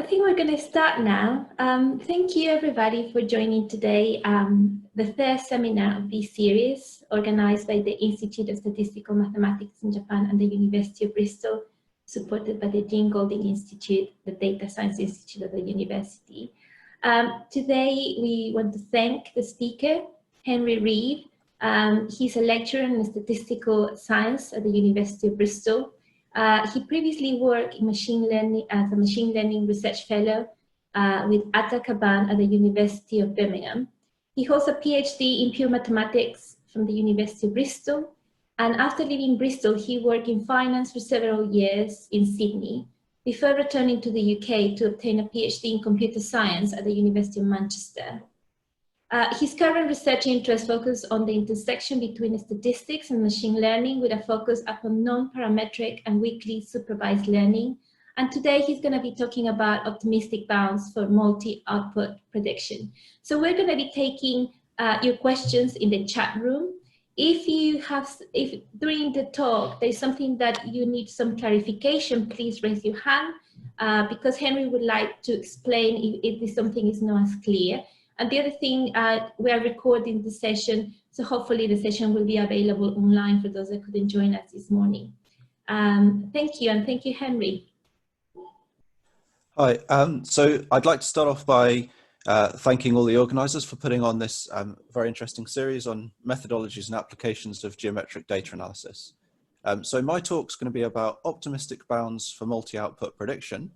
think we're going to start now. Thank you everybody for joining today, the third seminar of this series organized by the Institute of Statistical Mathematics in Japan and the University of Bristol, supported by the Jean Golding Institute, the Data Science Institute of the university. Today we want to thank the speaker, Henry Reeve. He's a lecturer in statistical science at the University of Bristol. He previously worked in machine learning as a machine learning research fellow with Ata Kaban at the University of Birmingham. He holds a PhD in pure mathematics from the University of Bristol. And after leaving Bristol, he worked in finance for several years in Sydney, before returning to the UK to obtain a PhD in computer science at the University of Manchester. His current research interests focus on the intersection between statistics and machine learning, with a focus upon non-parametric and weakly supervised learning. And today he's going to be talking about optimistic bounds for multi-output prediction. So we're going to be taking your questions in the chat room. If during the talk there's something that you need some clarification, please raise your hand, because Henry would like to explain if something is not as clear. And the other thing, we are recording the session, so hopefully the session will be available online for those that couldn't join us this morning. Thank you, and thank you, Henry. Hi, so I'd like to start off by thanking all the organisers for putting on this very interesting series on methodologies and applications of geometric data analysis. So my talk's going to be about optimistic bounds for multi-output prediction.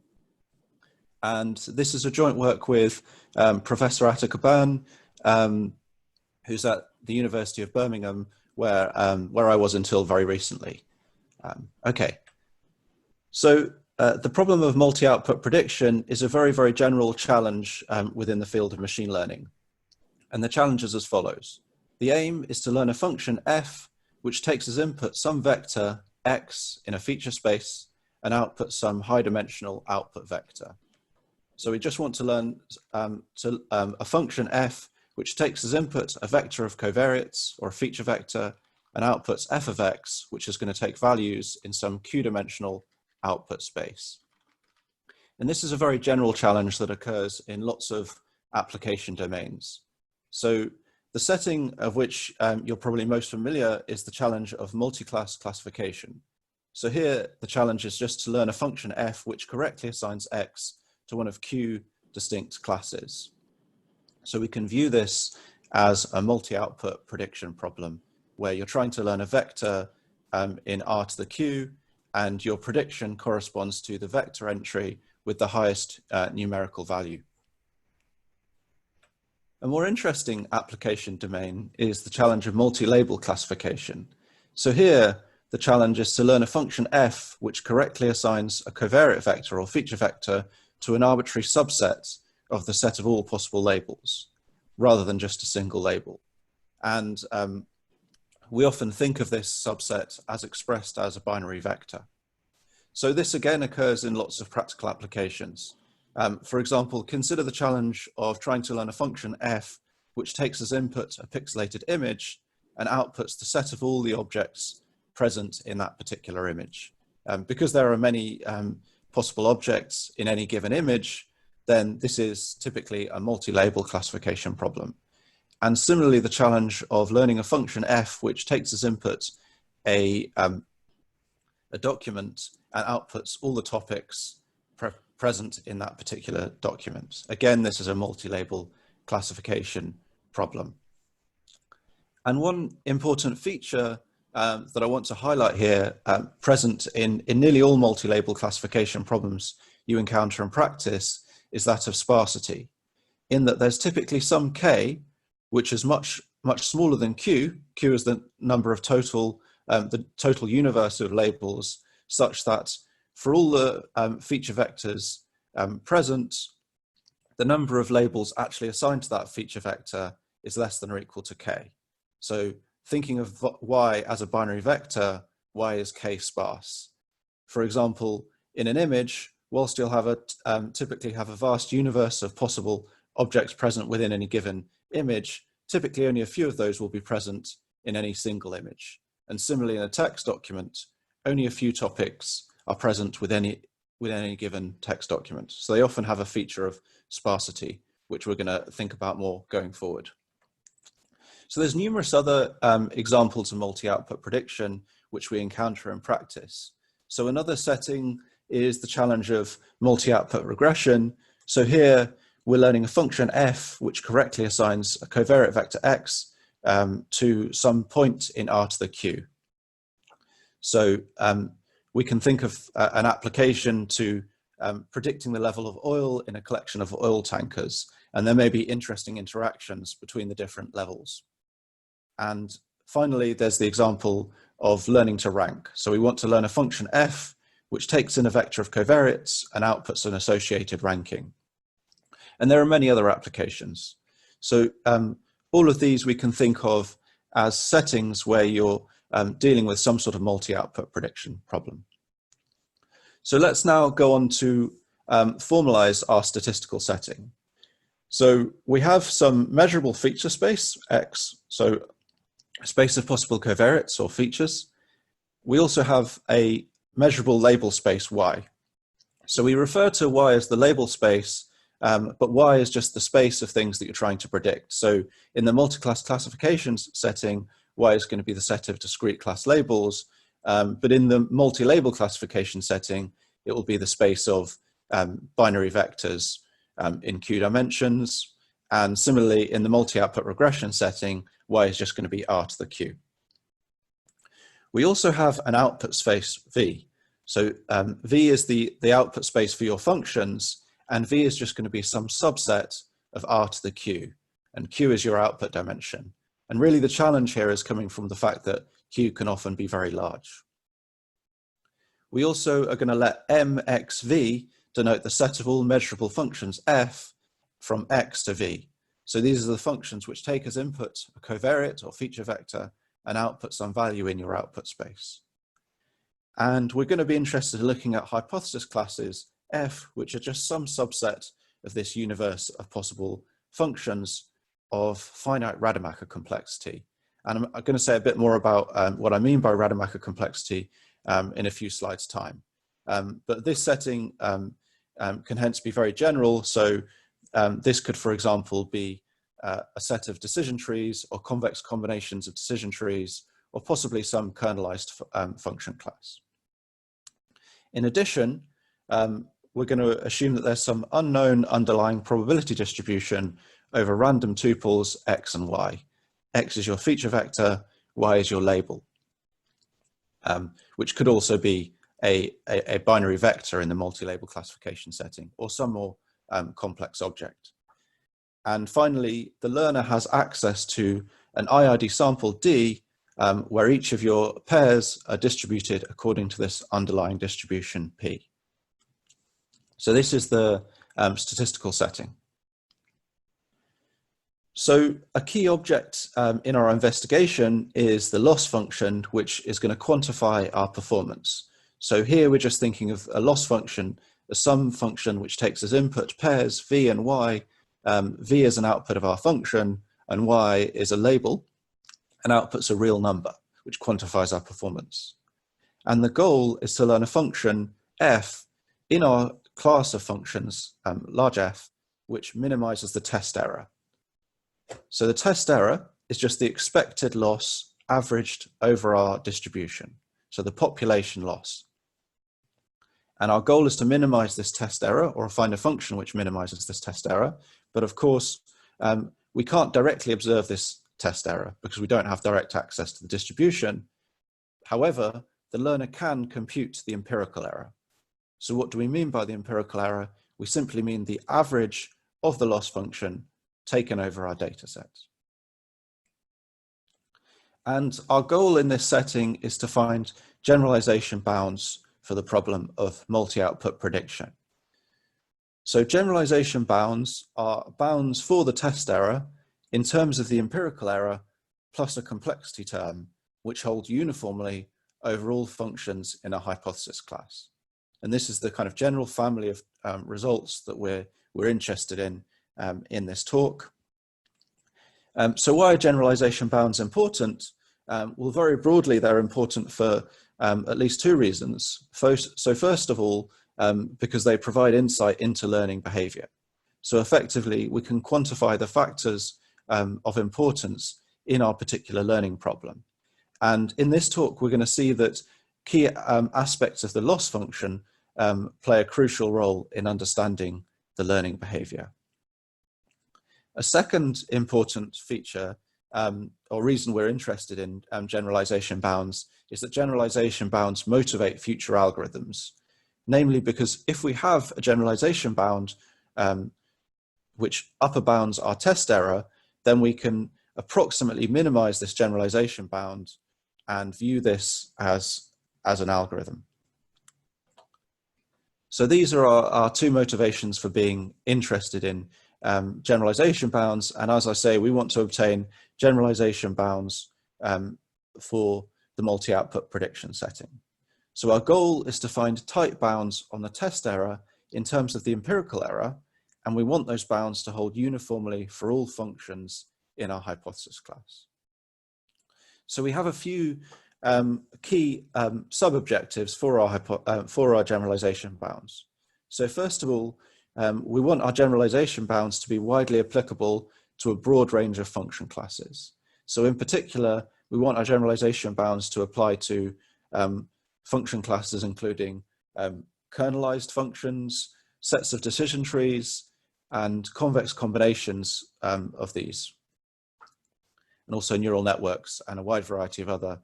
And this is a joint work with Professor Ata Kaban, who's at the University of Birmingham, where I was until very recently. Okay, so the problem of multi-output prediction is a very, very general challenge within the field of machine learning. And the challenge is as follows. The aim is to learn a function f, which takes as input some vector x in a feature space and outputs some high-dimensional output vector. So we just want to learn a function f, which takes as input a vector of covariates or a feature vector and outputs f of x, which is going to take values in some q-dimensional output space. And this is a very general challenge that occurs in lots of application domains. So the setting of which you're probably most familiar is the challenge of multi-class classification. So here the challenge is just to learn a function f which correctly assigns x to one of q distinct classes. So we can view this as a multi-output prediction problem, where you're trying to learn a vector in R to the q, and your prediction corresponds to the vector entry with the highest numerical value. A more interesting application domain is the challenge of multi-label classification. So here, the challenge is to learn a function f which correctly assigns a covariate vector or feature vector to an arbitrary subset of the set of all possible labels, rather than just a single label. And we often think of this subset as expressed as a binary vector. So this again occurs in lots of practical applications. For example, consider the challenge of trying to learn a function f which takes as input a pixelated image and outputs the set of all the objects present in that particular image. Because there are many possible objects in any given image, then this is typically a multi-label classification problem. And similarly, the challenge of learning a function f which takes as input a document and outputs all the topics present in that particular document. Again, this is a multi-label classification problem. And one important feature that I want to highlight here, present in nearly all multi-label classification problems you encounter in practice, is that of sparsity, in that there's typically some k, which is much smaller than q. Q is the number of the total universe of labels, such that for all the feature vectors present, the number of labels actually assigned to that feature vector is less than or equal to k. So thinking of y as a binary vector, y is k sparse. For example, in an image, whilst you'll have typically have a vast universe of possible objects present within any given image, typically only a few of those will be present in any single image. And similarly in a text document, only a few topics are present within with any given text document. So they often have a feature of sparsity, which we're going to think about more going forward. So there's numerous other examples of multi-output prediction which we encounter in practice. So another setting is the challenge of multi-output regression. So here we're learning a function f which correctly assigns a covariate vector x to some point in R to the q. So we can think of an application to predicting the level of oil in a collection of oil tankers, and there may be interesting interactions between the different levels. And finally, there's the example of learning to rank. So we want to learn a function f which takes in a vector of covariates and outputs an associated ranking. And there are many other applications. So all of these we can think of as settings where you're dealing with some sort of multi-output prediction problem. So let's now go on to formalize our statistical setting. So we have some measurable feature space, X, so a space of possible covariates or features. We also have a measurable label space, Y. So we refer to Y as the label space, but Y is just the space of things that you're trying to predict. So in the multi-class classifications setting, Y is going to be the set of discrete class labels, but in the multi-label classification setting, it will be the space of binary vectors in Q dimensions. And similarly, in the multi-output regression setting, Y is just going to be R to the Q. We also have an output space V. So V is the output space for your functions, and V is just going to be some subset of R to the Q, and Q is your output dimension. And really the challenge here is coming from the fact that Q can often be very large. We also are going to let MXV denote the set of all measurable functions F from X to V. So these are the functions which take as input a covariate or feature vector and output some value in your output space. And we're going to be interested in looking at hypothesis classes F, which are just some subset of this universe of possible functions of finite Rademacher complexity. And I'm going to say a bit more about what I mean by Rademacher complexity in a few slides' time. But this setting can hence be very general. So this could, for example, be a set of decision trees or convex combinations of decision trees, or possibly some kernelized function class. In addition, we're going to assume that there's some unknown underlying probability distribution over random tuples X and Y. X is your feature vector, Y is your label, which could also be a binary vector in the multi-label classification setting, or some more complex object. And finally, the learner has access to an IID sample D, where each of your pairs are distributed according to this underlying distribution P. So this is the statistical setting. So a key object in our investigation is the loss function, which is going to quantify our performance. So here we're just thinking of a loss function, a sum function which takes as input pairs V and Y. V is an output of our function, and Y is a label, and outputs a real number, which quantifies our performance. And the goal is to learn a function F in our class of functions, large F, which minimizes the test error. So the test error is just the expected loss averaged over our distribution, so the population loss. And our goal is to minimize this test error, or find a function which minimizes this test error. But of course, we can't directly observe this test error because we don't have direct access to the distribution. However, the learner can compute the empirical error. So what do we mean by the empirical error? We simply mean the average of the loss function taken over our data set. And our goal in this setting is to find generalization bounds for the problem of multi-output prediction. So generalization bounds are bounds for the test error in terms of the empirical error plus a complexity term, which holds uniformly over all functions in a hypothesis class. And this is the kind of general family of results that we're interested in this talk. So why are generalization bounds important? Well, very broadly, they're important for at least two reasons. First of all, because they provide insight into learning behavior. So effectively, we can quantify the factors of importance in our particular learning problem. And in this talk, we're going to see that key aspects of the loss function play a crucial role in understanding the learning behavior. A second important feature or reason we're interested in generalization bounds is that generalization bounds motivate future algorithms. Namely, because if we have a generalization bound which upper bounds our test error, then we can approximately minimize this generalization bound and view this as an algorithm. So these are our two motivations for being interested in generalization bounds. And as I say, we want to obtain generalization bounds for the multi-output prediction setting. So our goal is to find tight bounds on the test error in terms of the empirical error, and we want those bounds to hold uniformly for all functions in our hypothesis class. So we have a few key sub-objectives for our generalization bounds. So first of all, we want our generalization bounds to be widely applicable to a broad range of function classes. So in particular, we want our generalization bounds to apply to function classes including kernelized functions, sets of decision trees, and convex combinations of these, and also neural networks and a wide variety of other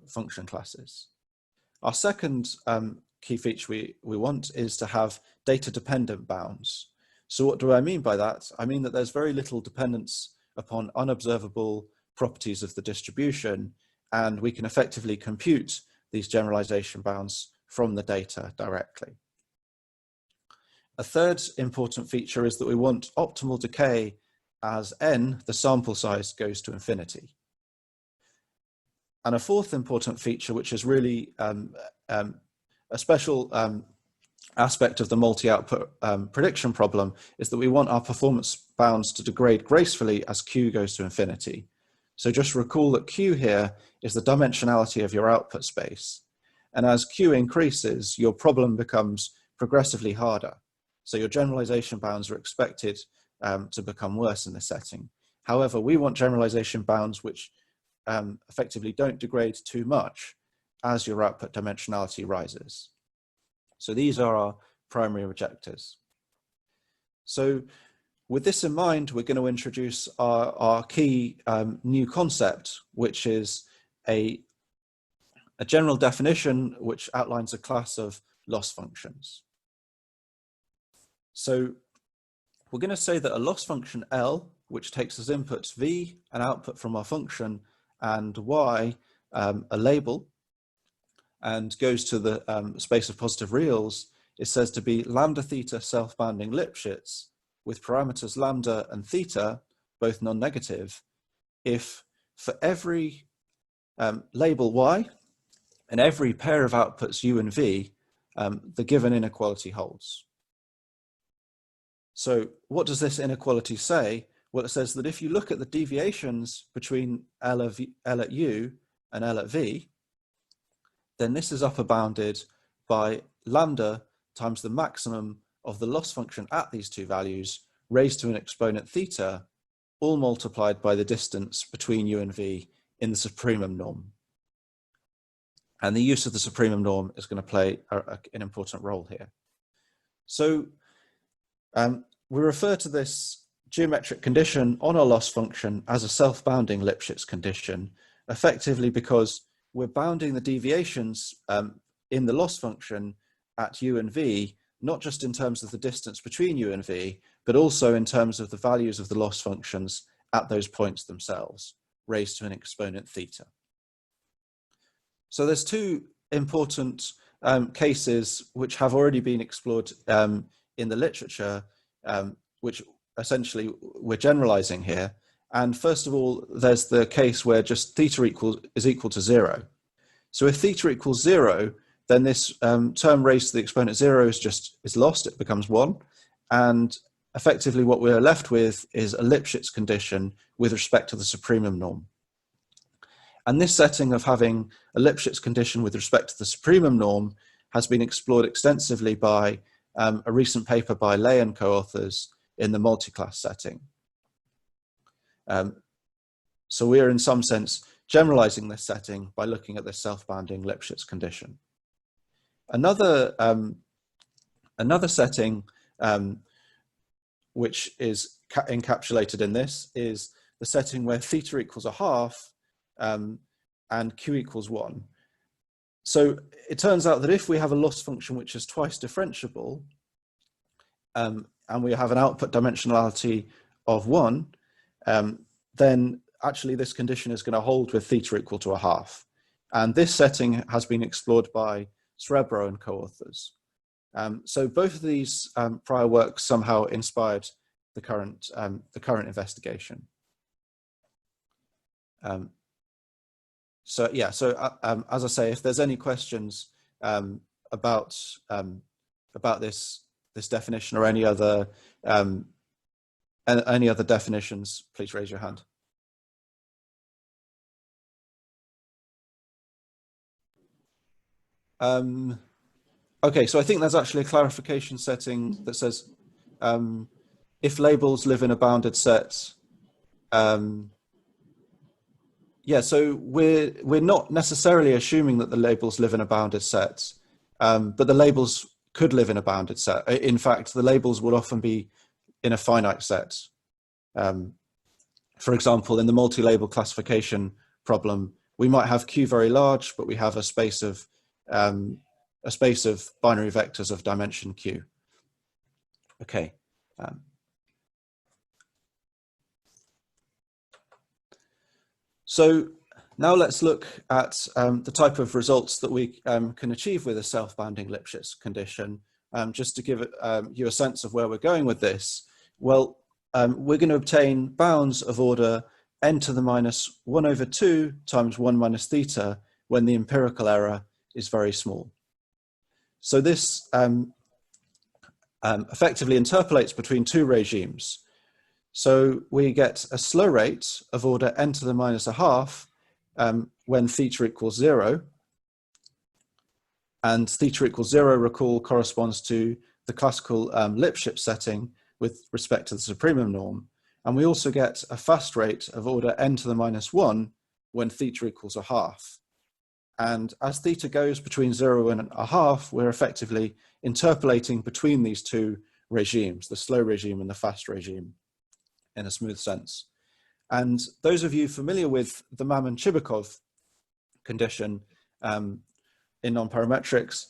function classes. Our second key feature we want is to have data-dependent bounds. So what do I mean by that? I mean that there's very little dependence upon unobservable properties of the distribution, and we can effectively compute these generalization bounds from the data directly. A third important feature is that we want optimal decay as n, the sample size, goes to infinity. And a fourth important feature, which is really a special aspect of the multi-output prediction problem, is that we want our performance bounds to degrade gracefully as q goes to infinity. So just recall that q here is the dimensionality of your output space. And as q increases, your problem becomes progressively harder. So your generalization bounds are expected to become worse in this setting. However, we want generalization bounds which effectively don't degrade too much as your output dimensionality rises. So these are our primary objectives. So with this in mind, we're going to introduce our key new concept, which is a general definition which outlines a class of loss functions. So we're going to say that a loss function L, which takes as inputs V, an output from our function, and Y, a label, and goes to the space of positive reals, is said to be lambda theta self-bounding Lipschitz with parameters lambda and theta, both non-negative, if for every label Y and every pair of outputs U and V, the given inequality holds. So what does this inequality say? Well, it says that if you look at the deviations between L at U and L at V, then this is upper bounded by lambda times the maximum of the loss function at these two values raised to an exponent theta, all multiplied by the distance between U and V in the supremum norm. And the use of the supremum norm is going to play an important role here. So we refer to this geometric condition on our loss function as a self-bounding Lipschitz condition, effectively because we're bounding the deviations in the loss function at U and V, not just in terms of the distance between U and V, but also in terms of the values of the loss functions at those points themselves, raised to an exponent theta. So there's two important cases which have already been explored in the literature, which essentially we're generalizing here. And first of all, there's the case where just theta is equal to 0. So if theta equals 0, then this term raised to the exponent 0 is lost, it becomes 1. And effectively what we're left with is a Lipschitz condition with respect to the supremum norm. And this setting of having a Lipschitz condition with respect to the supremum norm has been explored extensively by a recent paper by Lay and co-authors in the multi-class setting. So we are in some sense generalizing this setting by looking at this self-bounding Lipschitz condition. Another setting which is encapsulated in this is the setting where theta equals a half and q equals 1. So it turns out that if we have a loss function which is twice differentiable, and we have an output dimensionality of 1, then actually this condition is going to hold with theta equal to a half. And this setting has been explored by Srebro and co-authors. So both of these prior works somehow inspired the current investigation. So yeah, so as I say, if there's any questions about this definition or any other definitions, please raise your hand. Okay, so I think there's actually a clarification setting that says if labels live in a bounded set. Yeah, so we're not necessarily assuming that the labels live in a bounded set, but the labels could live in a bounded set. In fact, the labels would often be in a finite set. For example, in the multi-label classification problem, we might have Q very large, but we have a space of binary vectors of dimension Q. Okay. So now let's look at the type of results that we can achieve with a self-bounding Lipschitz condition. Just to give you a sense of where we're going with this. Well, we're going to obtain bounds of order n to the minus 1 over 2 times 1 minus theta when the empirical error is very small. So this effectively interpolates between two regimes. So we get a slow rate of order n to the minus a half when theta equals 0. And theta equals 0, recall, corresponds to the classical Lipschitz setting with respect to the supremum norm. And we also get a fast rate of order n to the minus 1 when theta equals a half. And as theta goes between 0 and a half, we're effectively interpolating between these two regimes, the slow regime and the fast regime, in a smooth sense. And those of you familiar with the Mammon-Chibukov condition in nonparametrics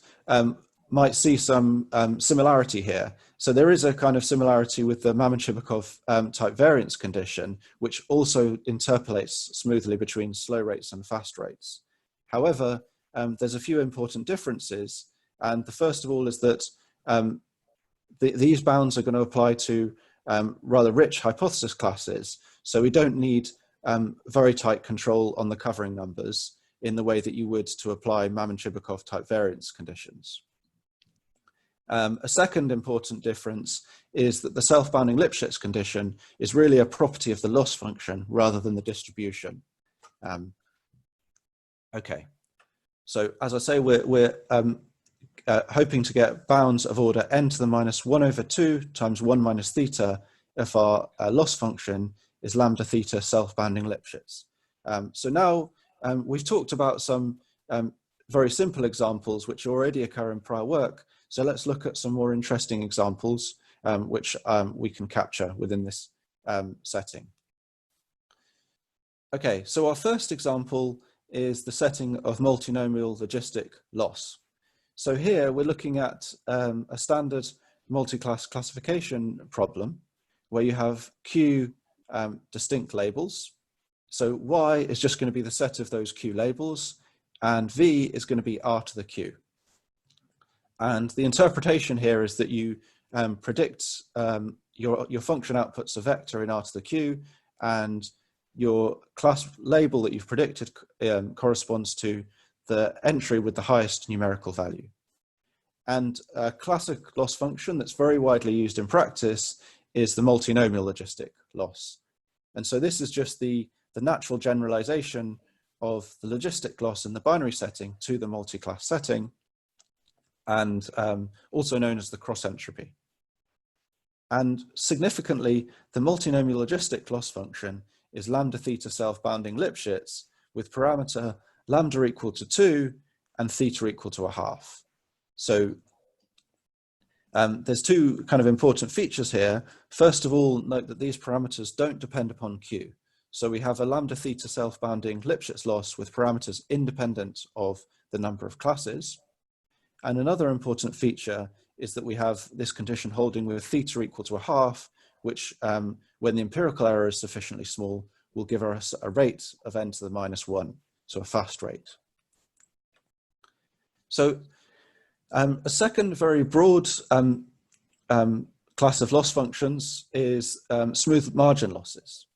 might see some similarity here. So there is a kind of similarity with the Mammon-Chibukov type variance condition, which also interpolates smoothly between slow rates and fast rates. However, there's a few important differences. And the first of all is that these bounds are going to apply to rather rich hypothesis classes. So we don't need very tight control on the covering numbers in the way that you would to apply Mammon-Chibukov type variance conditions. A second important difference is that the self-bounding Lipschitz condition is really a property of the loss function rather than the distribution. Okay, so as I say, we're hoping to get bounds of order n to the minus 1 over 2 times 1 minus theta if our loss function is lambda theta self-bounding Lipschitz. So now we've talked about some very simple examples which already occur in prior work. So let's look at some more interesting examples which we can capture within this setting. Okay, so our first example is the setting of multinomial logistic loss. So here we're looking at a standard multi-class classification problem where you have Q distinct labels. So Y is just going to be the set of those Q labels, and V is going to be R to the Q. And the interpretation here is that you predict your function outputs a vector in R to the Q, and your class label that you've predicted corresponds to the entry with the highest numerical value. And a classic loss function that's very widely used in practice is the multinomial logistic loss. And so this is just the natural generalization of the logistic loss in the binary setting to the multi-class setting. and also known as the cross entropy. And significantly, the multinomial logistic loss function is lambda theta self-bounding Lipschitz with parameter lambda equal to 2 and theta equal to 1/2. So there's two kind of important features here. First of all, note that these parameters don't depend upon Q. So we have a lambda theta self-bounding Lipschitz loss with parameters independent of the number of classes. And another important feature is that we have this condition holding with theta equal to 1/2, which when the empirical error is sufficiently small, will give us a rate of n to the -1, so a fast rate. So a second very broad class of loss functions is smooth margin losses.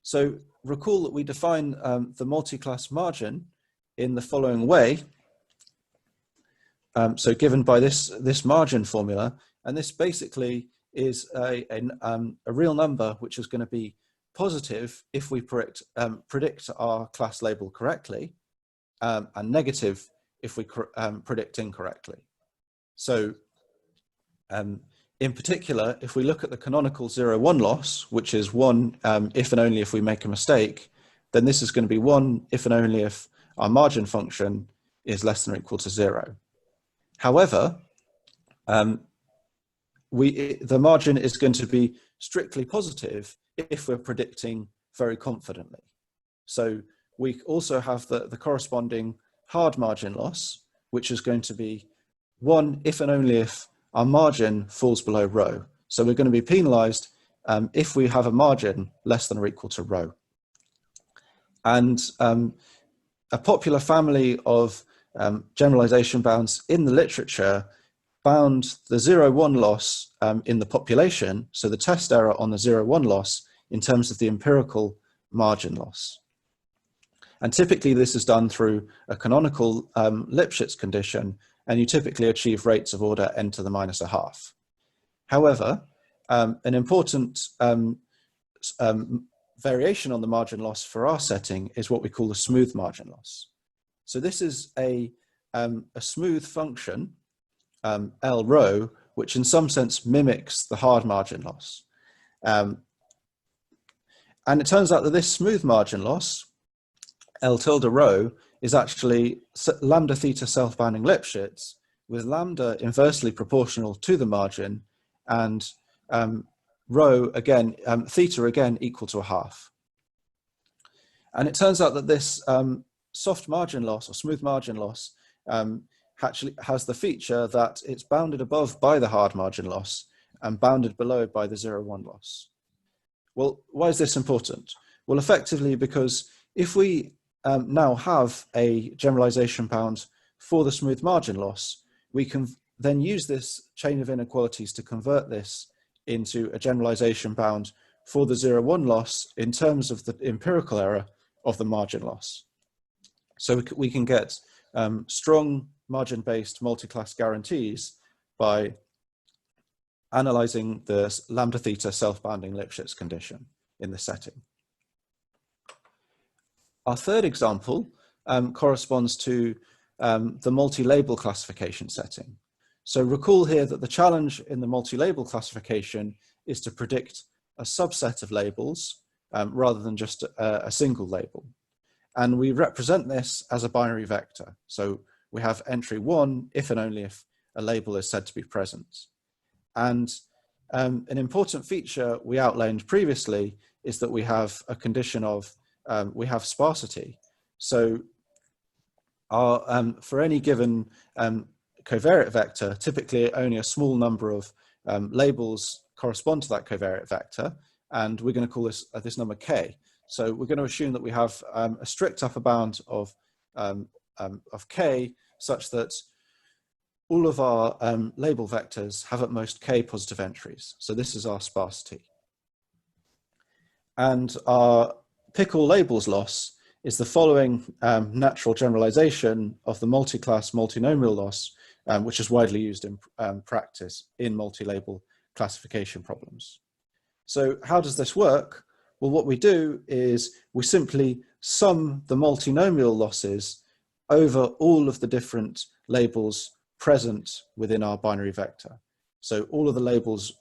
So recall that we define the multi-class margin in the following way. So given by this margin formula, and this basically is a real number which is going to be positive if we predict our class label correctly, and negative if we predict incorrectly. So in particular, if we look at the canonical 0-1 loss, which is 1 if and only if we make a mistake, then this is going to be 1 if and only if our margin function is less than or equal to 0. However, the margin is going to be strictly positive if we're predicting very confidently. So we also have the corresponding hard margin loss, which is going to be 1 if and only if our margin falls below rho. So we're going to be penalized if we have a margin less than or equal to rho. And a popular family of generalization bounds in the literature bound the 0-1 loss in the population, so the test error on the 0-1 loss, in terms of the empirical margin loss. And typically this is done through a canonical Lipschitz condition, and you typically achieve rates of order n to the -1/2. However, an important variation on the margin loss for our setting is what we call the smooth margin loss. So this is a smooth function, L rho, which in some sense mimics the hard margin loss. And it turns out that this smooth margin loss, L tilde rho, is actually lambda theta self-bounding Lipschitz with lambda inversely proportional to the margin and rho again, theta again equal to 1/2. And it turns out that this soft margin loss or smooth margin loss actually has the feature that it's bounded above by the hard margin loss and bounded below by the 0-1 loss. Well, why is this important? Well, effectively because if we now have a generalization bound for the smooth margin loss, we can then use this chain of inequalities to convert this into a generalization bound for the 0-1 loss in terms of the empirical error of the margin loss. So we can get strong margin-based multi-class guarantees by analyzing the lambda theta self-bounding Lipschitz condition in the setting. Our third example corresponds to the multi-label classification setting. So recall here that the challenge in the multi-label classification is to predict a subset of labels rather than just a single label. And we represent this as a binary vector. So we have entry 1 if and only if a label is said to be present. And an important feature we outlined previously is that we have a condition of, we have sparsity. So for any given covariate vector, typically only a small number of labels correspond to that covariate vector, and we're going to call this number k. So we're going to assume that we have a strict upper bound of k, such that all of our label vectors have at most k positive entries. So this is our sparsity. And our pick all labels loss is the following natural generalization of the multi-class multinomial loss, which is widely used in practice in multi-label classification problems. So how does this work? Well, what we do is we simply sum the multinomial losses over all of the different labels present within our binary vector. So all of the labels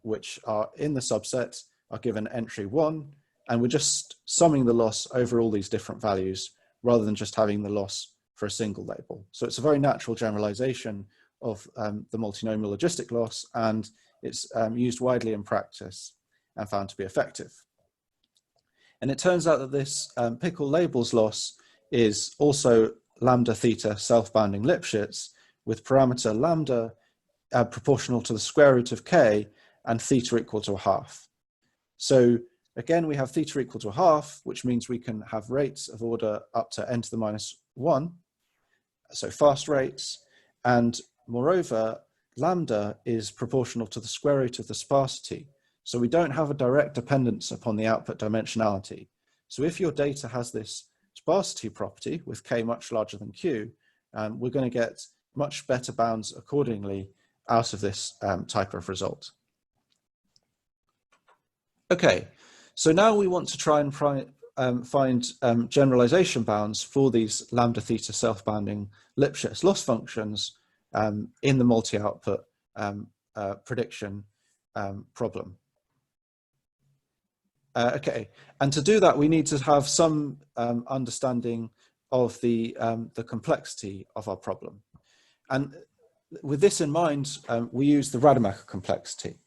which are in the subset are given entry 1, and we're just summing the loss over all these different values rather than just having the loss for a single label. So it's a very natural generalization of the multinomial logistic loss, and it's used widely in practice and found to be effective. And it turns out that this pickle labels loss is also lambda theta self-bounding Lipschitz, with parameter lambda proportional to the square root of k and theta equal to a half. So again, we have theta equal to a half, which means we can have rates of order up to n to the minus 1, so fast rates, and moreover, lambda is proportional to the square root of the sparsity. So we don't have a direct dependence upon the output dimensionality. So if your data has this sparsity property with k much larger than q, we're going to get much better bounds accordingly out of this type of result. Okay, so now we want to try and find generalization bounds for these lambda theta self-bounding Lipschitz loss functions in the multi-output prediction problem. Okay, and to do that, we need to have some understanding of the complexity of our problem. And with this in mind, we use the Rademacher complexity.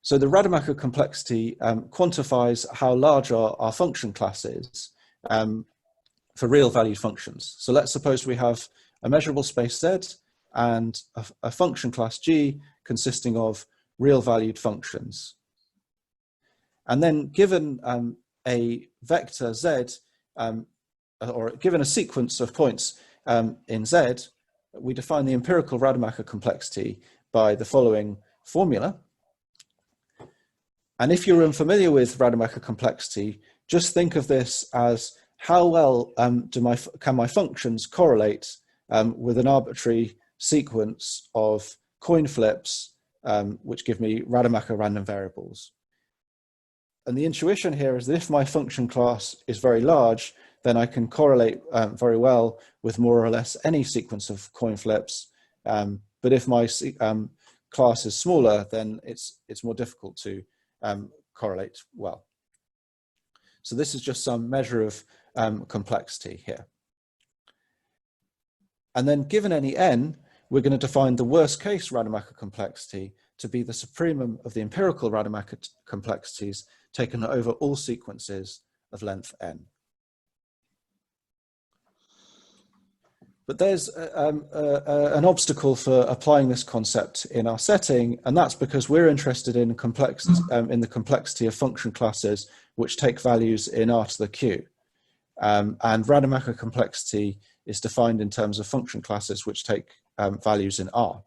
So the Rademacher complexity quantifies how large our function class is for real valued functions. So let's suppose we have a measurable space Z and a function class G consisting of real valued functions. And then given a vector Z, or given a sequence of points in Z, we define the empirical Rademacher complexity by the following formula. And if you're unfamiliar with Rademacher complexity, just think of this as how well can my functions correlate with an arbitrary sequence of coin flips, which give me Rademacher random variables. And the intuition here is that if my function class is very large, then I can correlate very well with more or less any sequence of coin flips. But if my class is smaller, then it's more difficult to correlate well. So this is just some measure of complexity here. And then given any n, we're going to define the worst case Rademacher complexity to be the supremum of the empirical Rademacher complexities taken over all sequences of length n. But there's an obstacle for applying this concept in our setting, and that's because we're interested in in the complexity of function classes which take values in R to the Q. And Rademacher complexity is defined in terms of function classes which take values in R.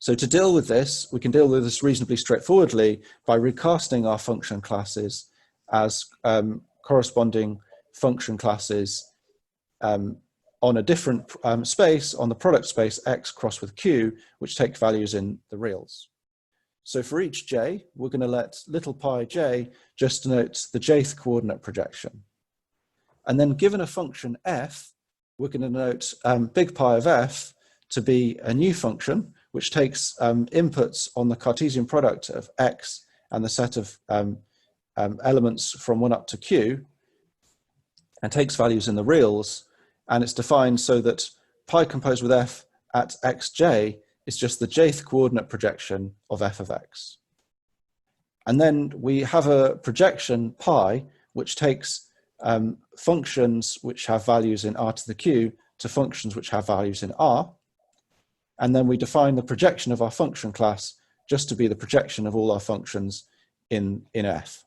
So to deal with this, we can deal with this reasonably straightforwardly by recasting our function classes as corresponding function classes on a different space, on the product space X crossed with Q, which take values in the reals. So for each j, we're going to let little pi j just denote the jth coordinate projection. And then given a function f, we're going to denote big pi of f to be a new function, which takes inputs on the Cartesian product of x and the set of elements from 1 up to q, and takes values in the reals. And it's defined so that pi composed with f at xj is just the jth coordinate projection of f of x. And then we have a projection pi, which takes functions which have values in R to the Q to functions which have values in R. And then we define the projection of our function class just to be the projection of all our functions in F.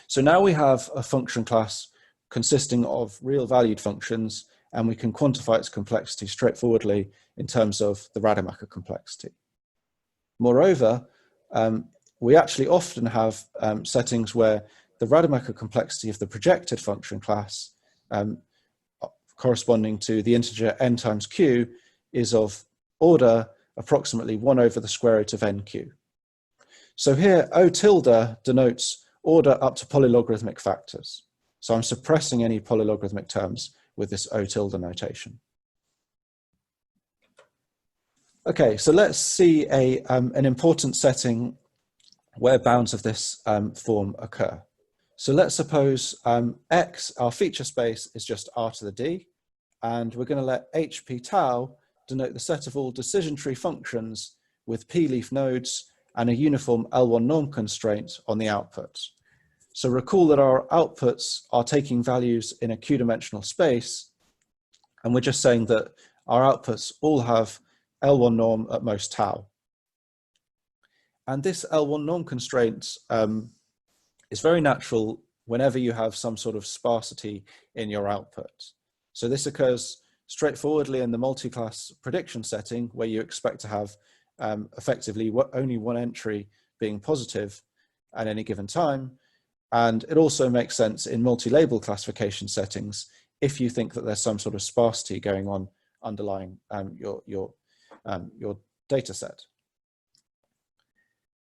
So now we have a function class consisting of real valued functions, and we can quantify its complexity straightforwardly in terms of the Rademacher complexity. Moreover, we actually often have settings where the Rademacher complexity of the projected function class corresponding to the integer n times q is of order approximately 1 over the square root of nq. So here O tilde denotes order up to polylogarithmic factors. So I'm suppressing any polylogarithmic terms with this O tilde notation. Okay, so let's see an important setting where bounds of this form occur. So let's suppose X, our feature space, is just R to the D, and we're going to let HP tau denote the set of all decision tree functions with p-leaf nodes and a uniform L1 norm constraint on the output. So recall that our outputs are taking values in a q-dimensional space, and we're just saying that our outputs all have L1 norm at most tau. And this L1 norm constraint is very natural whenever you have some sort of sparsity in your output. So this occurs straightforwardly in the multi-class prediction setting, where you expect to have effectively only one entry being positive at any given time. And it also makes sense in multi-label classification settings if you think that there's some sort of sparsity going on underlying your data set.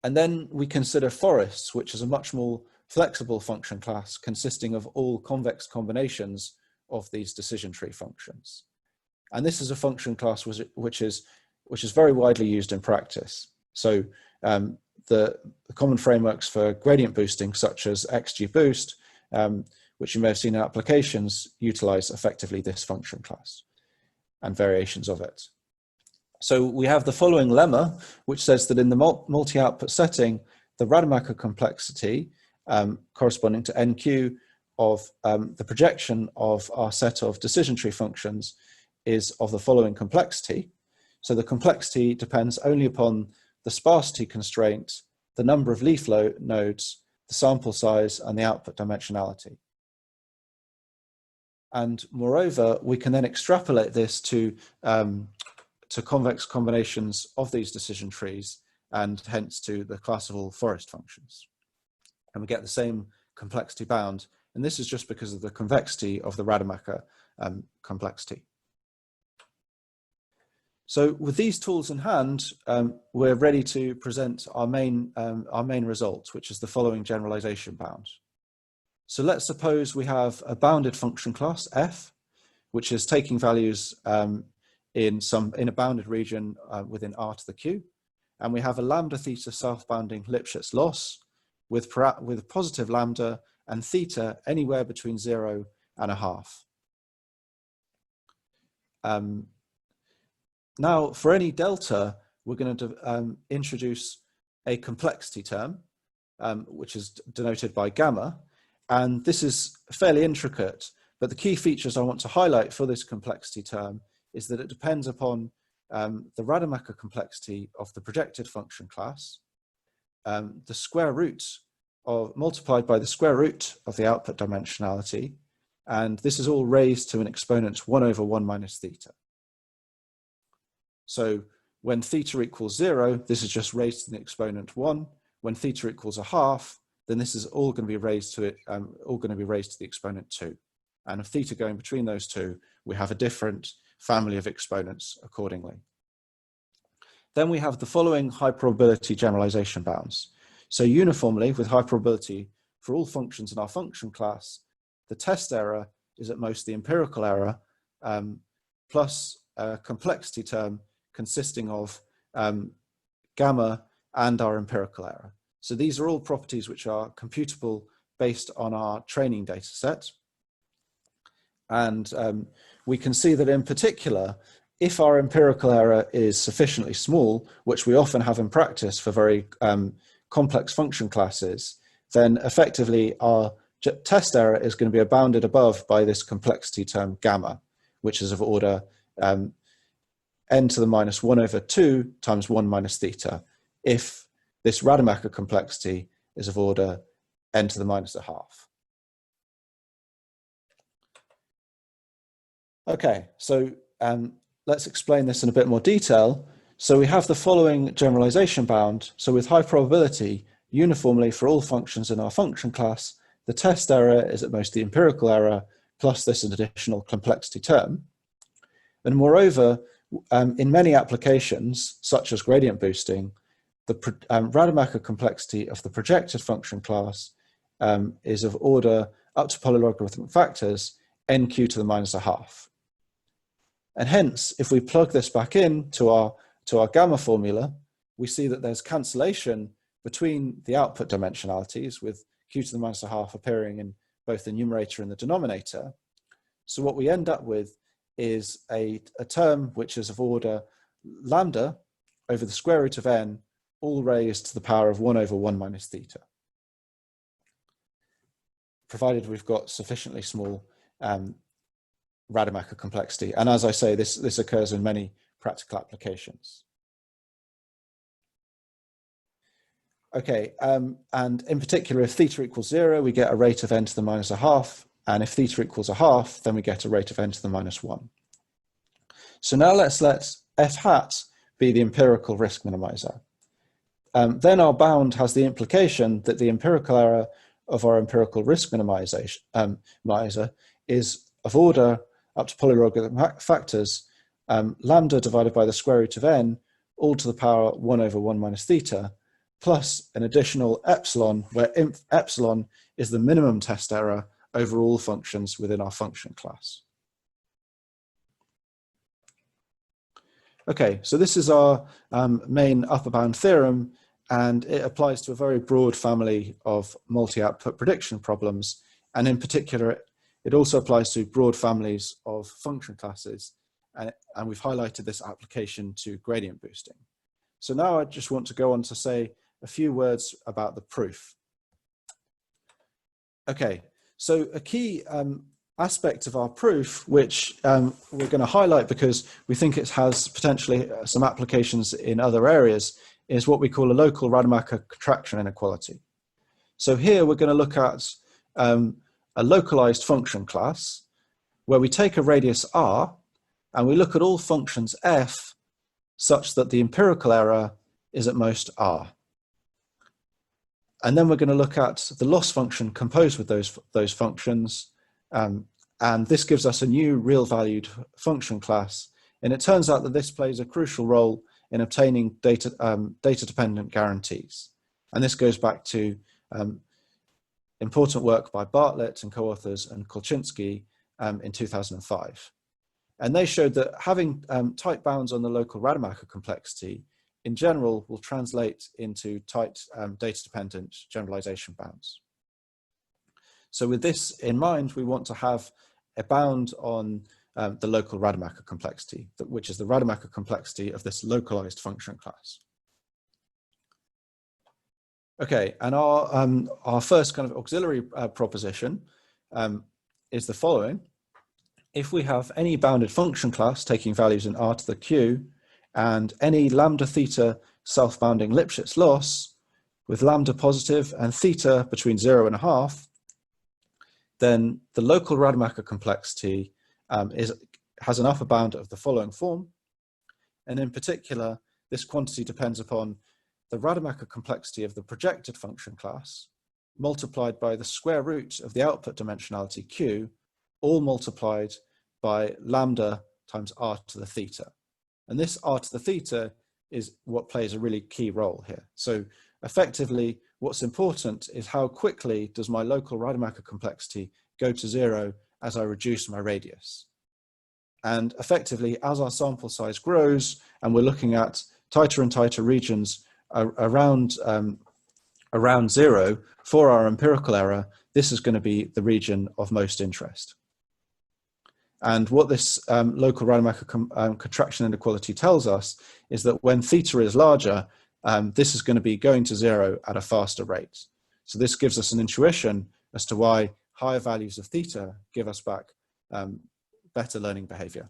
And then we consider forests, which is a much more flexible function class consisting of all convex combinations of these decision tree functions. And this is a function class which is very widely used in practice. So the common frameworks for gradient boosting, such as XGBoost, which you may have seen in applications, utilize effectively this function class and variations of it. So we have the following lemma, which says that in the multi-output setting, the Rademacher complexity corresponding to NQ of the projection of our set of decision tree functions is of the following complexity. So the complexity depends only upon the sparsity constraint, the number of leaf nodes, the sample size, and the output dimensionality. And moreover, we can then extrapolate this to convex combinations of these decision trees, and hence to the class of all forest functions. And we get the same complexity bound, and this is just because of the convexity of the Rademacher complexity. So with these tools in hand, we're ready to present our main result, which is the following generalization bound. So let's suppose we have a bounded function class f, which is taking values in a bounded region within R to the Q, and we have a lambda theta self-bounding Lipschitz loss with positive lambda and theta anywhere between 0 and 0.5. Now, for any delta, we're going to introduce a complexity term, which is denoted by gamma. And this is fairly intricate, but the key features I want to highlight for this complexity term is that it depends upon the Rademacher complexity of the projected function class, the square root multiplied by the square root of the output dimensionality, and this is all raised to an exponent 1 over 1 minus theta. So when theta equals 0, this is just raised to the exponent 1. When theta equals 1/2, then this is all going to be raised to the exponent 2. And if theta going between those two, we have a different family of exponents accordingly. Then we have the following high probability generalization bounds. So uniformly, with high probability for all functions in our function class, the test error is at most the empirical error plus a complexity term consisting of gamma and our empirical error. So these are all properties which are computable based on our training data set. And we can see that in particular, if our empirical error is sufficiently small, which we often have in practice for very complex function classes, then effectively our test error is going to be bounded above by this complexity term gamma, which is of order n to the minus 1 over 2 times 1 minus theta, if this Rademacher complexity is of order n to the minus 1/2. Okay, so let's explain this in a bit more detail. So we have the following generalization bound. So with high probability, uniformly for all functions in our function class, the test error is at most the empirical error plus this additional complexity term. And moreover, in many applications, such as gradient boosting, the Rademacher complexity of the projected function class is of order up to polylogarithmic factors nq to the minus 1/2. And hence, if we plug this back in to to our gamma formula, we see that there's cancellation between the output dimensionalities, with q to the minus a half appearing in both the numerator and the denominator. So what we end up with is a term which is of order lambda over the square root of n, all raised to the power of 1 over 1 minus theta, provided we've got sufficiently small Rademacher complexity. And as I say, this occurs in many practical applications. Okay, and in particular, if theta equals 0, we get a rate of n to the minus a half, and if theta equals a half, then we get a rate of n to the minus 1. So now let's let f hat be the empirical risk minimizer. Then our bound has the implication that the empirical error of our empirical risk minimizer is of order up to polylogarithmic factors, lambda divided by the square root of n, all to the power 1 over 1 minus theta, plus an additional epsilon, where epsilon is the minimum test error over all functions within our function class. Okay, so this is our main upper bound theorem, and it applies to a very broad family of multi-output prediction problems, and in particular, it also applies to broad families of function classes, and we've highlighted this application to gradient boosting. So now I just want to go on to say a few words about the proof. Okay, so a key aspect of our proof, which we're going to highlight because we think it has potentially some applications in other areas, is what we call a local Rademacher contraction inequality. So here we're going to look at a localized function class where we take a radius r and we look at all functions f such that the empirical error is at most r. And then we're going to look at the loss function composed with those functions, and this gives us a new real valued function class. And it turns out that this plays a crucial role in obtaining data-dependent guarantees. And this goes back to important work by Bartlett and co-authors and Kolchinsky in 2005. And they showed that having tight bounds on the local Rademacher complexity in general will translate into tight data-dependent generalization bounds. So with this in mind, we want to have a bound on the local Rademacher complexity, which is the Rademacher complexity of this localized function class. Okay, and our first kind of auxiliary proposition is the following. If we have any bounded function class taking values in r to the q, and any lambda theta self-bounding Lipschitz loss with lambda positive and theta between 0 and a half, then the local Rademacher complexity has an upper bound of the following form. And in particular, this quantity depends upon the Rademacher complexity of the projected function class multiplied by the square root of the output dimensionality q, all multiplied by lambda times r to the theta. And this r to the theta is what plays a really key role here. So effectively, what's important is how quickly does my local Rademacher complexity go to 0 as I reduce my radius. And effectively, as our sample size grows and we're looking at tighter and tighter regions around 0 for our empirical error, this is going to be the region of most interest. And what this local Rademacher contraction inequality tells us is that when theta is larger, this is going to be going to 0 at a faster rate. So this gives us an intuition as to why higher values of theta give us back better learning behavior.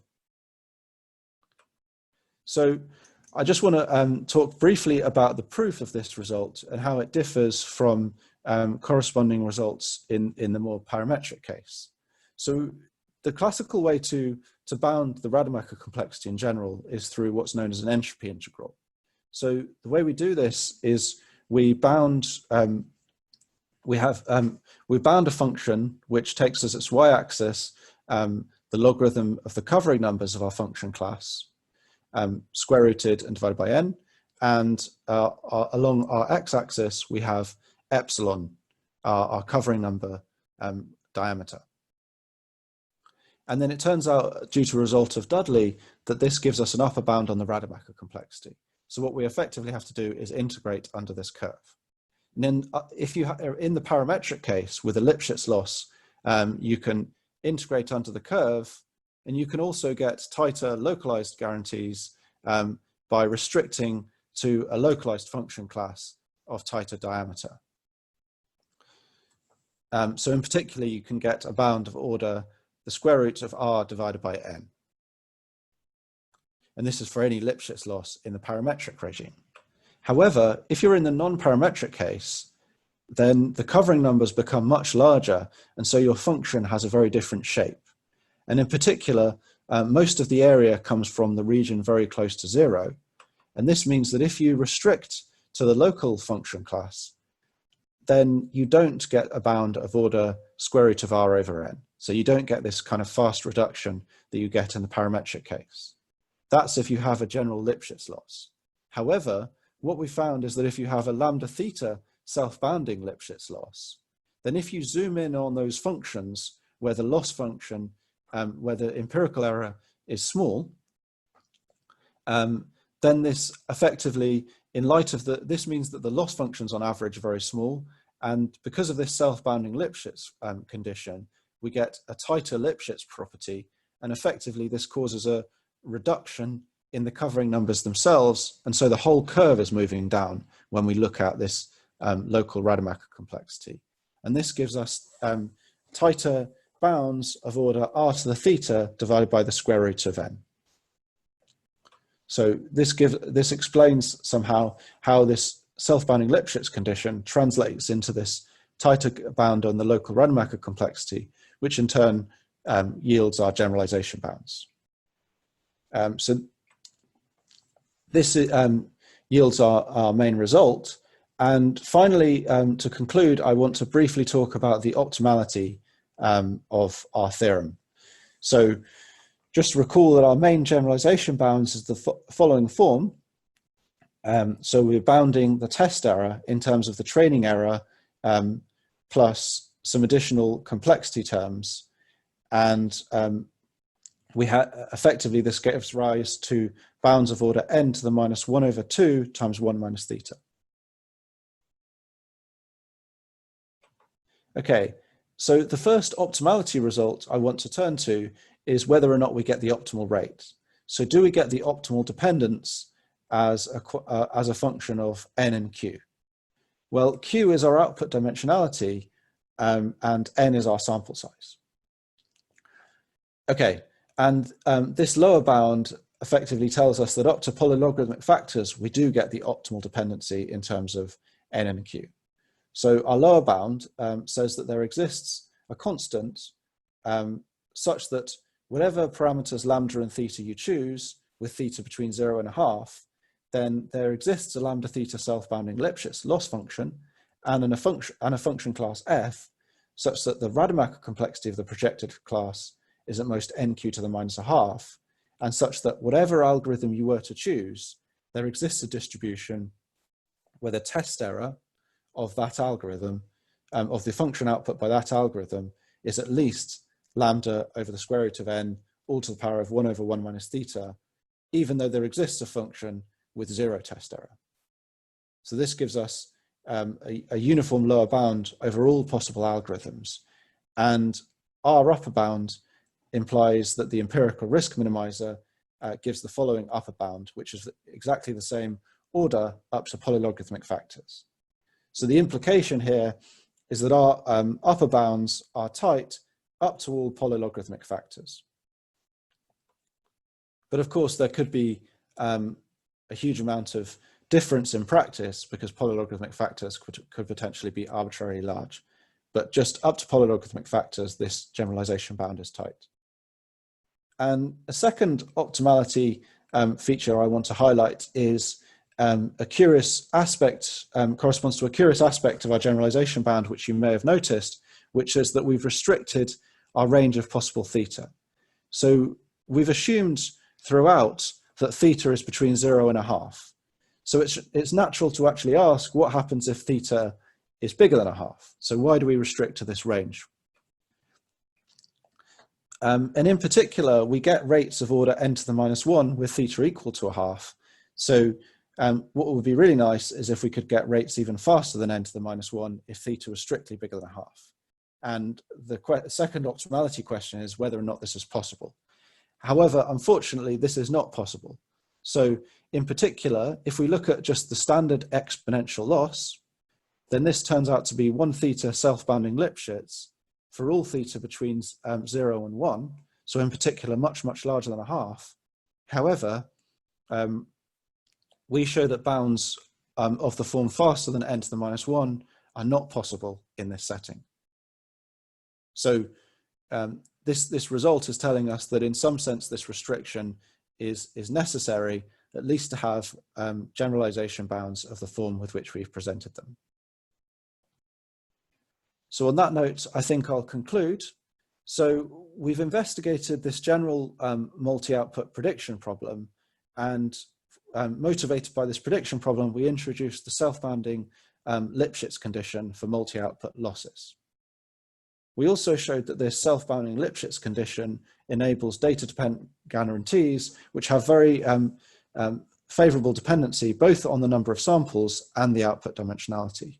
So I just want to talk briefly about the proof of this result and how it differs from corresponding results in the more parametric case. So the classical way to bound the Rademacher complexity in general is through what's known as an entropy integral. So the way we do this is we bound a function which takes as its y-axis the logarithm of the covering numbers of our function class, square rooted and divided by n, and along our x-axis we have epsilon, our covering number diameter. And then it turns out, due to a result of Dudley, that this gives us an upper bound on the Rademacher complexity. So what we effectively have to do is integrate under this curve. And then if you are in the parametric case with a Lipschitz loss, you can integrate under the curve, and you can also get tighter localized guarantees by restricting to a localized function class of tighter diameter. So in particular, you can get a bound of order the square root of r divided by n. And this is for any Lipschitz loss in the parametric regime. However, if you're in the non-parametric case, then the covering numbers become much larger, and so your function has a very different shape. And in particular, most of the area comes from the region very close to 0. And this means that if you restrict to the local function class, then you don't get a bound of order square root of r over n. So you don't get this kind of fast reduction that you get in the parametric case. That's if you have a general Lipschitz loss. However, what we found is that if you have a lambda theta self-bounding Lipschitz loss, then if you zoom in on those functions where the loss function, where the empirical error is small, then this effectively, in light of this means that the loss functions on average are very small, and because of this self-bounding Lipschitz condition, we get a tighter Lipschitz property, and effectively this causes a reduction in the covering numbers themselves, and so the whole curve is moving down when we look at this local Rademacher complexity. And this gives us tighter bounds of order r to the theta divided by the square root of n. So this explains somehow how this self-bounding Lipschitz condition translates into this tighter bound on the local Rademacher complexity, which in turn yields our generalization bounds. So this yields our main result. And finally, to conclude, I want to briefly talk about the optimality of our theorem. So just recall that our main generalization bounds is the following form. So we're bounding the test error in terms of the training error plus some additional complexity terms. And we have effectively, this gives rise to bounds of order n to the minus 1 over 2 times 1 minus theta. Okay, so the first optimality result I want to turn to is whether or not we get the optimal rate. So do we get the optimal dependence as a function of n and q? Well, q is our output dimensionality and n is our sample size. Okay, and this lower bound effectively tells us that up to polylogarithmic factors, we do get the optimal dependency in terms of n and q. So our lower bound says that there exists a constant such that whatever parameters lambda and theta you choose, with theta between 0 and 1/2, then there exists a lambda theta self-bounding Lipschitz loss function and a function class f, such that the Rademacher complexity of the projected class is at most nq to the minus 1/2, and such that whatever algorithm you were to choose, there exists a distribution where the test error of that algorithm, of the function output by that algorithm, is at least lambda over the square root of n all to the power of 1 over 1 minus theta, even though there exists a function with 0 test error. So this gives us a uniform lower bound over all possible algorithms. And our upper bound implies that the empirical risk minimizer gives the following upper bound, which is exactly the same order up to polylogarithmic factors. So the implication here is that our upper bounds are tight up to all polylogarithmic factors. But of course, there could be a huge amount of difference in practice because polylogarithmic factors could potentially be arbitrarily large. But just up to polylogarithmic factors, this generalization bound is tight. And a second optimality feature I want to highlight is a curious aspect, corresponds to a curious aspect of our generalization bound, which you may have noticed, which is that we've restricted our range of possible theta. So we've assumed throughout that theta is between 0 and 1/2. So it's natural to actually ask what happens if theta is bigger than 1/2. So why do we restrict to this range? And in particular, we get rates of order n to the minus 1 with theta equal to a half. So what would be really nice is if we could get rates even faster than n to the minus 1 if theta was strictly bigger than a half. And the second optimality question is whether or not this is possible. However, unfortunately, this is not possible. So in particular, if we look at just the standard exponential loss, then this turns out to be 1 theta self-bounding Lipschitz for all theta between 0 and 1. So in particular, much, much larger than a half. However, we show that bounds of the form faster than n to the minus 1 are not possible in this setting. So this result is telling us that in some sense this restriction is necessary, at least to have generalization bounds of the form with which we've presented them. So on that note, I think I'll conclude. So we've investigated this general multi-output prediction problem, and motivated by this prediction problem, we introduced the self-bounding Lipschitz condition for multi-output losses. We also showed that this self-bounding Lipschitz condition enables data-dependent guarantees, which have very favorable dependency both on the number of samples and the output dimensionality.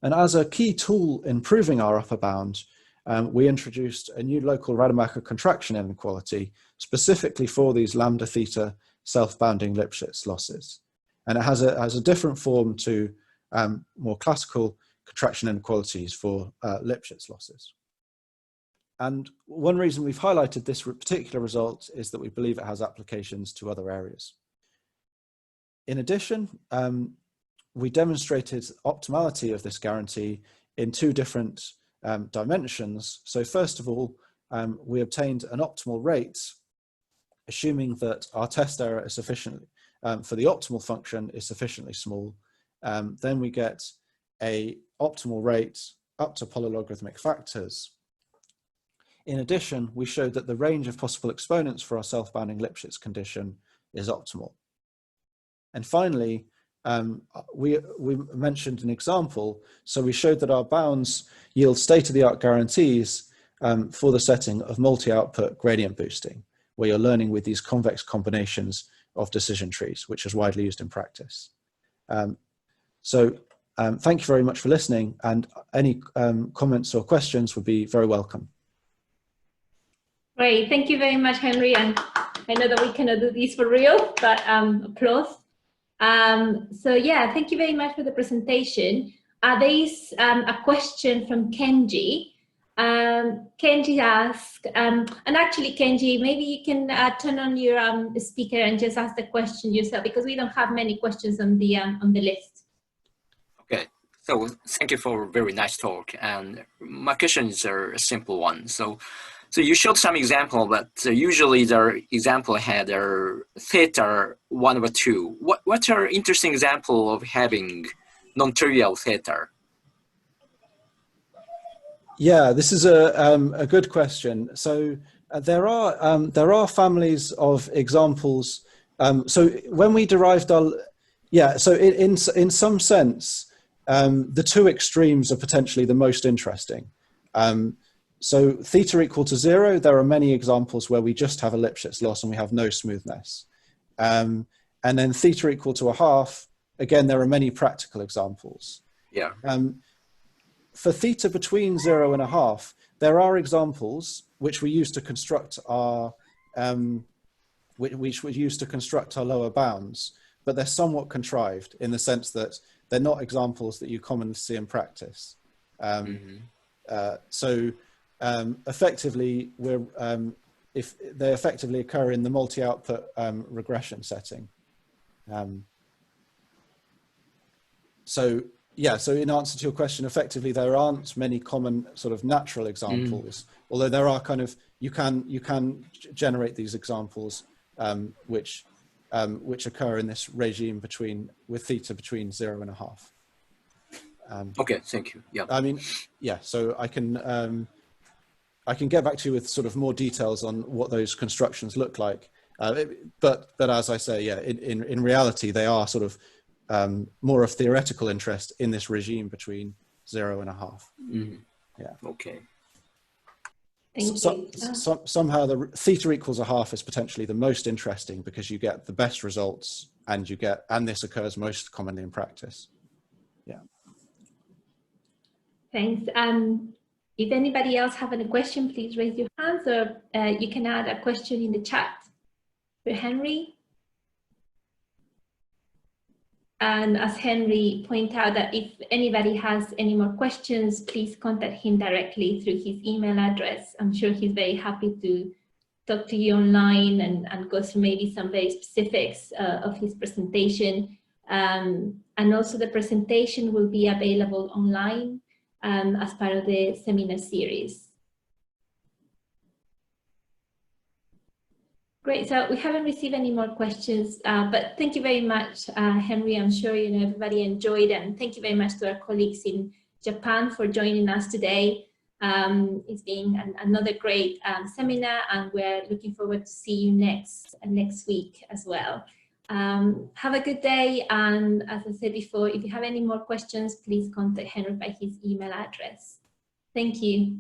And as a key tool in proving our upper bound, we introduced a new local Rademacher contraction inequality specifically for these lambda theta self-bounding Lipschitz losses. And it has a different form to more classical contraction inequalities for Lipschitz losses. And one reason we've highlighted this particular result is that we believe it has applications to other areas. In addition, we demonstrated optimality of this guarantee in 2 different dimensions. So first of all, we obtained an optimal rate, assuming that our test error is sufficiently, for the optimal function is sufficiently small. Then we get a optimal rate up to polylogarithmic factors. In addition, we showed that the range of possible exponents for our self-bounding Lipschitz condition is optimal. And finally, we mentioned an example. So we showed that our bounds yield state-of-the-art guarantees for the setting of multi-output gradient boosting, where you're learning with these convex combinations of decision trees, which is widely used in practice. Thank you very much for listening, and any comments or questions would be very welcome. Great, thank you very much, Henry. And I know that we cannot do this for real, but applause. So yeah, thank you very much for the presentation. There is a question from Kenji. Kenji asked, and actually Kenji, maybe you can turn on your speaker and just ask the question yourself, because we don't have many questions on the list. Okay, so thank you for a very nice talk. And my question is a simple one. So you showed some example, but usually the example had a theta 1 over 2. What are interesting example of having non-trivial theta? Yeah, this is a good question. So there are families of examples. So when we derived our, so in some sense, the 2 extremes are potentially the most interesting. So theta equal to 0, there are many examples where we just have a Lipschitz loss and we have no smoothness. And then theta equal to a half, again, there are many practical examples. Yeah. For theta between 0 and a half, there are examples which we use to construct our lower bounds, but they're somewhat contrived in the sense that they're not examples that you commonly see in practice. Effectively, if they effectively occur in the multi-output regression setting. So in answer to your question, effectively there aren't many common sort of natural examples, although there are kind of, you can generate these examples which occur in this regime with theta between 0 and a half. Okay, thank you. Yeah. I mean, yeah. So I can get back to you with sort of more details on what those constructions look like. But as I say, yeah, in reality, they are sort of more of theoretical interest in this regime between 0 and a half. Yeah. Okay. Thank you. Somehow the theta equals a half is potentially the most interesting because you get the best results, and this occurs most commonly in practice. Yeah. Thanks. If anybody else have any question, please raise your hands, or you can add a question in the chat for Henry. And as Henry pointed out, that if anybody has any more questions, please contact him directly through his email address. I'm sure he's very happy to talk to you online and go through maybe some very specifics of his presentation. And also the presentation will be available online as part of the seminar series. Great, so we haven't received any more questions, but thank you very much, Henry. I'm sure everybody enjoyed, and thank you very much to our colleagues in Japan for joining us today. It's been another great seminar, and we're looking forward to see you next week as well. Have a good day, and as I said before, if you have any more questions, please contact Henry by his email address. Thank you.